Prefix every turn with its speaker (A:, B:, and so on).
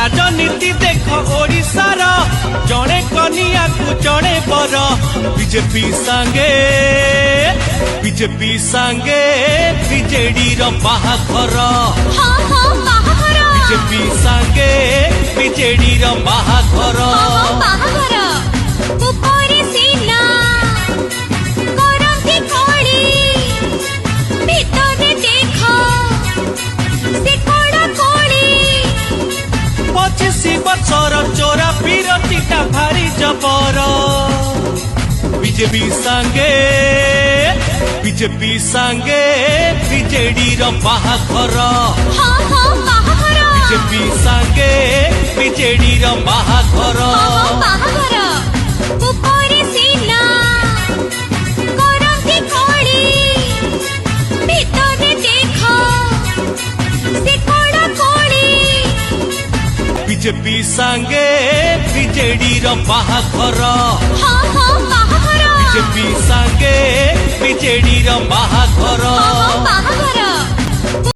A: राजनीति देख ओडिशार जड़े कनिया को जड़े बर बीजेपी सांगे बीजेडी बाहाघर बीजेपी सांगे बीजेडी बाहाघर बचर चोरा पीरतीटा भारी जबर बीजेपी सांगे बीजेडी बाहाघर बीजेपी सांगे बीजेडी बाहाघर बीजेपी सांगे बीजेडी बाहाघर बीजेपी सांगे बीजेडी बाहाघर।